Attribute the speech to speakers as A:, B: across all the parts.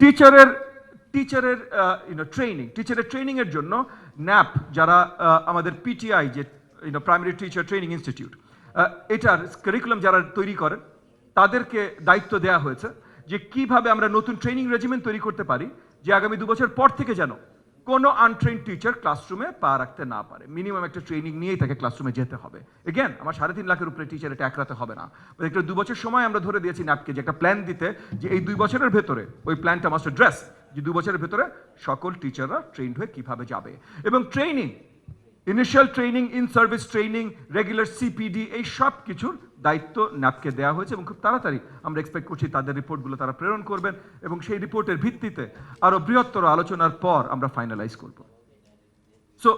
A: টিচারের ট্রেনিং এর জন্য ন্যাপ যারা আমাদের পিটিআই যে প্রাইমারি টিচার ট্রেনিং ইনস্টিটিউট এটার কারিকুলাম যারা তৈরি করেন তাদেরকে দায়িত্ব দেওয়া হয়েছে যে কিভাবে আমরা নতুন ট্রেনিং রেজিমেন্ট তৈরি করতে পারি যে আগামী 2 বছর পর থেকে যেন কোনো আনট্রেন্ড টিচার ক্লাসরুমে পা রাখতে না পারে। মিনিমাম একটা ট্রেনিং নিয়েই তাকে ক্লাসরুমে যেতে হবে। এগেন আমার 3.5 লাখের উপরে টিচার এটা একরাতে হবে না। একটা 2 বছর সময় আমরা ধরে দিয়েছি ন্যাপকে যে একটা প্ল্যান দিতে যে এই 2 বছরের ভেতরে ওই প্ল্যানটা মাস্ট অ্যাড্রেস যে 2 বছরের ভেতরে সকল টিচাররা ট্রেন্ড হয়ে কিভাবে যাবে এবং training initial training in service training regular CPD এই সব কিছুর দায়িত্ব ন্যাপকে দেওয়া হয়েছে এবং খুব তাড়াতাড়ি আমরা এক্সপেক্ট করছি তাদের রিপোর্টগুলো তারা প্রেরণ করবেন এবং সেই রিপোর্টের ভিত্তিতে আরও বৃহত্তর আলোচনার পর আমরা ফাইনালাইজ করব। সো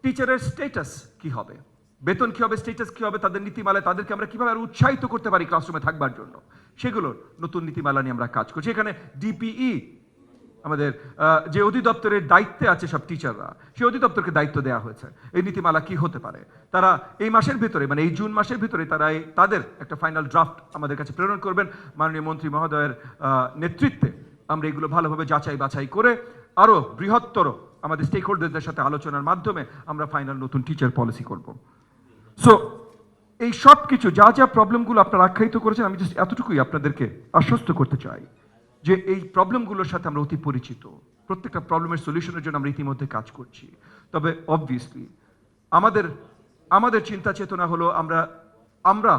A: টিচারের স্টেটাস কি হবে, বেতন কি হবে, স্টেটাস কি হবে, তাদের নীতিমালায় তাদেরকে আমরা কিভাবে আরো উৎসাহিত করতে পারি ক্লাসরুমে থাকবার জন্য, সেগুলোর নতুন নীতিমালা নিয়ে আমরা কাজ করছি। এখানে ডিপিই আমাদের যে অধিদপ্তরের দায়িত্বে আছে সব টিচাররা, সেই অধিদপ্তরকে দায়িত্ব দেওয়া হয়েছে এই নীতিমালা কি হতে পারে। তারা এই মাসের ভিতরে মানে এই জুন মাসের ভিতরে তারা তাদের একটা ফাইনাল ড্রাফট আমাদের কাছে প্রেরণ করবেন। মাননীয় মন্ত্রী মহোদয়ের নেতৃত্বে আমরা এগুলো ভালোভাবে যাচাই বাছাই করে আরো বৃহত্তর আমাদের স্টেক হোল্ডারদের সাথে আলোচনার মাধ্যমে আমরা ফাইনাল নতুন টিচার পলিসি করব। সো এই সব কিছু যা যা প্রবলেমগুলো আপনারা আখ্যায়িত করেছেন, আমি জাস্ট এতটুকুই আপনাদেরকে আশ্বস্ত করতে চাই যে এই প্রবলেমগুলোর সাথে আমরা অতি পরিচিত। প্রত্যেকটা প্রবলেমের সলিউশনের জন্য আমরা ইতিমধ্যে কাজ করছি। তবে অবভিয়াসলি আমাদের চিন্তা চেতনা হলো আমরা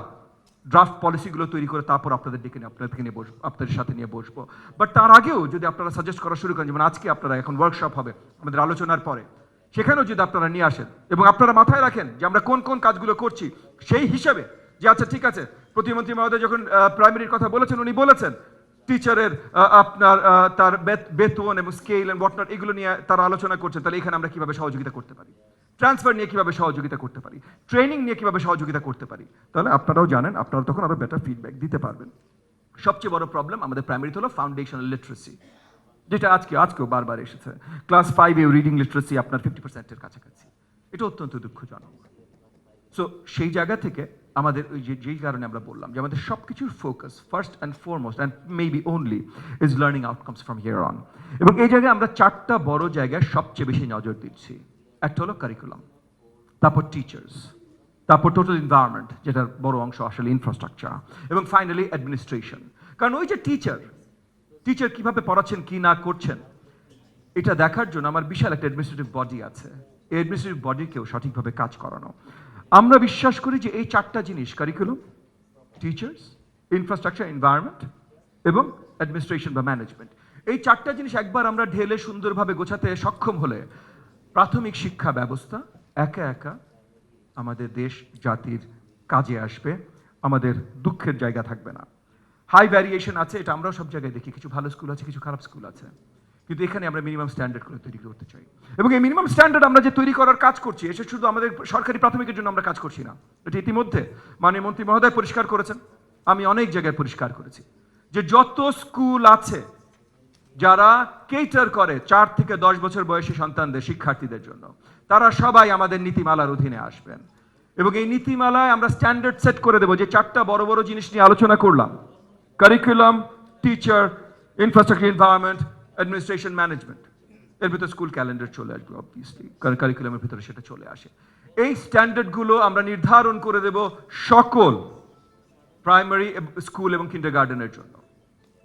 A: ড্রাফট পলিসিগুলো তৈরি করে তারপর আপনাদের সাথে নিয়ে বসবো। বাট তার আগেও যদি আপনারা সাজেস্ট করা শুরু করেন, যেমন আজকে আপনারা এখন ওয়ার্কশপ হবে আমাদের আলোচনার পরে, সেখানেও যদি আপনারা নিয়ে আসেন এবং আপনারা মাথায় রাখেন যে আমরা কোন কোন কাজগুলো করছি সেই হিসাবে যে আচ্ছা ঠিক আছে, প্রতিমন্ত্রী মহোদয় যখন প্রাইমারির কথা বলেছেন উনি বলেছেন টিচারের আপনার তার বেতন এবং স্কেল এন্ড হোয়াটনট এগুলো নিয়ে তারা আলোচনা করছেন, তাহলে এখানে আমরা কিভাবে সহযোগিতা করতে পারি, ট্রান্সফার নিয়ে কিভাবে সহযোগিতা করতে পারি, ট্রেনিং নিয়ে কিভাবে সহযোগিতা করতে পারি, তাহলে আপনারাও জানেন, আপনারা তখন আরো বেটার ফিডব্যাক দিতে পারবেন। সবচেয়ে বড় প্রবলেম আমাদের প্রাইমারিতে হলো ফাউন্ডেশনাল লিটারেসি, যেটা আজকেও বারবার এসেছে। ক্লাস 5 রিডিং লিটারেসি আপনার 50% কাছাকাছি, এটা অত্যন্ত দুঃখজনক। সো সেই জায়গা থেকে আমাদের ওই যেই কারণে আমরা বললাম যে আমাদের সবকিছুর focus first and foremost and maybe only is learning outcomes from here on. এবং এই জায়গায় আমরা 4টা বড় জায়গায় সবচেয়ে বেশি নজর দিচ্ছি। একটা হলো কারিকুলাম, তারপর টিচার্স, তারপর টোটাল এনভায়রনমেন্ট যেটার বড় অংশ আসলে ইনফ্রাস্ট্রাকচার, এবং ফাইনালি অ্যাডমিনিস্ট্রেশন। কারণ ওই যে টিচার কিভাবে পড়াচ্ছেন কি না করছেন এটা দেখার জন্য আমার বিশাল একটা অ্যাডমিনিস্ট্রেটিভ বডি আছে। এই অ্যাডমিনিস্ট্রেটিভ বডিকেও সঠিকভাবে কাজ করানো। আমরা বিশ্বাস করি যে এই 4টা জিনিস কারিকুলাম, টিচার্স, ইনফ্রাস্ট্রাকচার, এনভায়রনমেন্ট এবং অ্যাডমিনিস্ট্রেশন বা ম্যানেজমেন্ট, এই 4টা জিনিস একবার আমরা ঢেলে সুন্দরভাবে গোছাতে সক্ষম হলে প্রাথমিক শিক্ষা ব্যবস্থা একা একা আমাদের দেশ জাতির কাজে আসবে, আমাদের দুঃখের জায়গা থাকবে না। হাই ভ্যারিয়েশন আছে, এটা আমরাও সব জায়গায় দেখি, কিছু ভালো স্কুল আছে, কিছু খারাপ স্কুল আছে, কিন্তু এখানে আমরা মিনিমাম স্ট্যান্ডার্ড করে তৈরি করতে চাই। এবং এই মিনিমাম স্ট্যান্ডার্ড আমরা যে তৈরি করার কাজ করছি, এসে শুধু আমাদের সরকারি প্রাথমিকের জন্য আমরা কাজ করছি না, এটা ইতিমধ্যে মাননীয় মন্ত্রী মহোদয় পরিষ্কার করেছেন, আমি অনেক জায়গায় পরিষ্কার করেছি যে যত স্কুল আছে যারা কেটার করে 4 থেকে 10 বছর বয়সী সন্তানদের শিক্ষার্থীদের জন্য, তারা সবাই আমাদের নীতিমালার অধীনে আসবেন। এবং এই নীতিমালায় আমরা স্ট্যান্ডার্ড সেট করে দেবো যে 4টা বড় বড় জিনিস নিয়ে আলোচনা করলাম, curriculum, teacher, infrastructure, environment, administration, management, এর ভিতরে স্কুল ক্যালেন্ডার চলে আসবে অবভিয়াসলি, কারণ কারিকুলামের ভিতরে সেটা চলে আসে। এই স্ট্যান্ডার্ডগুলো আমরা নির্ধারণ করে দেব সকল প্রাইমারি স্কুল এবং কিন্ডারগার্টেনের জন্য।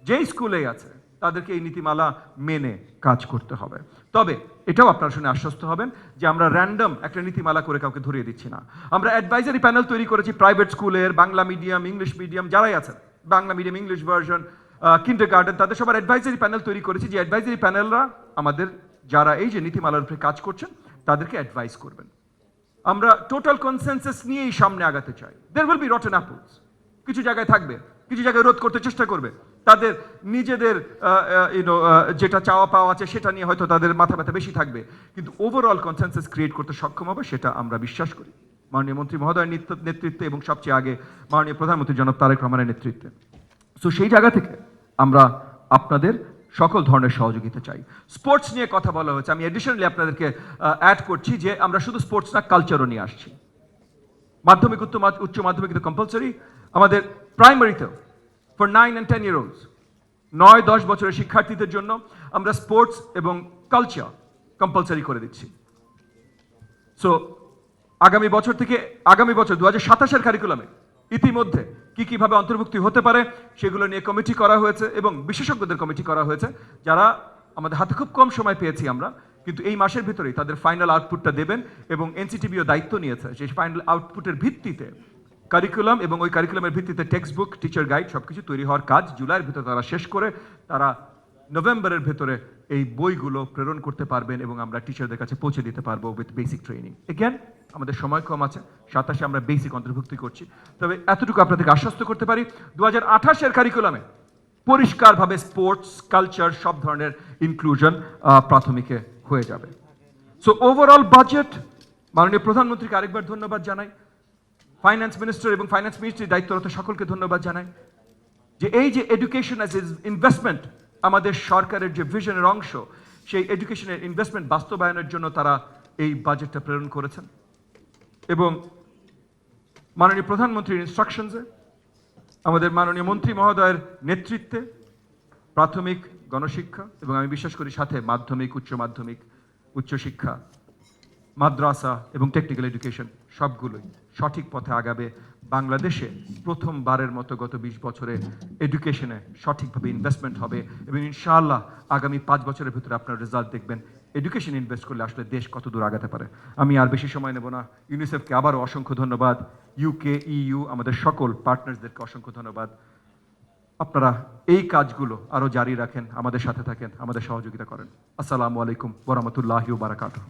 A: যেই স্কুলেই আছে তাদেরকে এই নীতিমালা মেনে কাজ করতে হবে। তবে এটাও আপনারা শুনে আশ্বস্ত হবেন যে আমরা র্যান্ডম একটা নীতিমালা করে কাউকে ধরিয়ে দিচ্ছি না। আমরা অ্যাডভাইজারি প্যানেল তৈরি করেছি প্রাইভেট স্কুলের, বাংলা মিডিয়াম, ইংলিশ মিডিয়াম যারাই আছেন, Bangla medium, English version, kindergarten, তাদের সবার অ্যাডভাইজারি প্যানেল তৈরি করেছি যে অ্যাডভাইজারি প্যানেলরা আমাদের যারা এই যে নীতিমালার উপরে কাজ করছেন তাদেরকে অ্যাডভাইস করবেন। আমরা টোটাল কনসেনসাস নিয়েই সামনে আগাতে চাই। There will be rotten apples, কিছু জায়গায় থাকবে, কিছু জায়গায় রোধ করতে চেষ্টা করবে, তাদের নিজেদের যেটা চাওয়া পাওয়া আছে সেটা নিয়ে হয়তো তাদের মাথা ব্যথা বেশি থাকবে, কিন্তু ওভারঅল কনসেনসাস ক্রিয়েট করতে সক্ষম হবে, সেটা আমরা বিশ্বাস করি মাননীয় মন্ত্রী মহোদয়ের নেতৃত্বে এবং সবচেয়ে আগে মাননীয় প্রধানমন্ত্রী জনাব তারেক রহমানের নেতৃত্বে। সো সেই জায়গা থেকে আমরা আপনাদের সকল ধরনের সহযোগিতা চাই। স্পোর্টস নিয়ে কথা বলা হয়েছে, আমি এডিশনালি আপনাদেরকে অ্যাড করছি যে আমরা শুধু স্পোর্টস না, কালচারও নিয়ে আসছি। মাধ্যমিক, উচ্চ মাধ্যমিক কম্পালসরি, আমাদের প্রাইমারিতেও ফর 9 and 10 year olds 9-10 বছরের শিক্ষার্থীদের জন্য আমরা স্পোর্টস এবং কালচার কম্পালসারি করে দিচ্ছি। সো আগামী বছর 2027-এর কারিকুলামে ইতিমধ্যে কিভাবে অন্তর্ভুক্তি হতে পারে সেগুলো নিয়ে কমিটি করা হয়েছে এবং বিশেষজ্ঞদের কমিটি করা হয়েছে, যারা আমাদের হাতে খুব কম সময় পেয়েছি আমরা, কিন্তু এই মাসের ভিতরেই তাদের ফাইনাল আউটপুটটা দেবেন এবং এনসিটিবিও দায়িত্ব নিয়েছে সেই ফাইনাল আউটপুটের ভিত্তিতে কারিকুলাম এবং ওই কারিকুলামের ভিত্তিতে টেক্সট বুক, টিচার গাইড সবকিছু তৈরি হওয়ার কাজ জুলাইয়ের ভিতরে তারা শেষ করে তারা নভেম্বরের ভেতরে এই বইগুলো প্রেরণ করতে পারবেন এবং আমরা টিচারদের কাছে পৌঁছে দিতে পারবো উইথ বেসিক ট্রেনিং। এগেন আমাদের সময় কম আছে, 27-এ আমরা বেসিক অন্তর্ভুক্তি করছি, তবে এতটুকু আপনাদেরকে আশ্বস্ত করতে পারি 2028-এর কারিকুলামে পরিষ্কারভাবে স্পোর্টস, কালচার সব ধরনের ইনক্লুশন প্রাথমিকে হয়ে যাবে। সো ওভারঅল বাজেট, মাননীয় প্রধানমন্ত্রীকে আরেকবার ধন্যবাদ জানাই, ফাইন্যান্স মিনিস্টার এবং ফাইন্যান্স মিনিস্ট্রি দায়িত্বরত সকলকে ধন্যবাদ জানাই, যে এই যে এডুকেশন অ্যাজ ইনভেস্টমেন্ট আমাদের সরকারের যে ভিশনের অংশ, সেই এডুকেশনের ইনভেস্টমেন্ট বাস্তবায়নের জন্য তারা এই বাজেটটা প্রেরণ করেছেন। এবং মাননীয় প্রধানমন্ত্রীর ইনস্ট্রাকশনসে, আমাদের মাননীয় মন্ত্রী মহোদয়ের নেতৃত্বে প্রাথমিক গণশিক্ষা এবং আমি বিশ্বাস করি সাথে মাধ্যমিক, উচ্চ মাধ্যমিক, উচ্চশিক্ষা, মাদ্রাসা এবং টেকনিক্যাল এডুকেশন সবগুলোই সঠিক পথে আগাবে। বাংলাদেশে প্রথমবারের মতো গত 20 বছরে এডুকেশনে সঠিকভাবে ইনভেস্টমেন্ট হবে এবং ইনশাআল্লাহ আগামী 5 বছরের ভিতরে আপনার রেজাল্ট দেখবেন এডুকেশন ইনভেস্ট করলে আসলে দেশ কত দূর আগাতে পারে। আমি আর বেশি সময় নেব না। ইউনিসেফকে আবারও অসংখ্য ধন্যবাদ, ইউকে, ইইউ, আমাদের সকল পার্টনার্সদেরকে অসংখ্য ধন্যবাদ। আপনারা এই কাজগুলো আরও জারি রাখেন, আমাদের সাথে থাকেন, আমাদের সহযোগিতা করেন। আসসালামু আলাইকুম ওয়া রাহমাতুল্লাহি ওয়া বারাকাতুহু।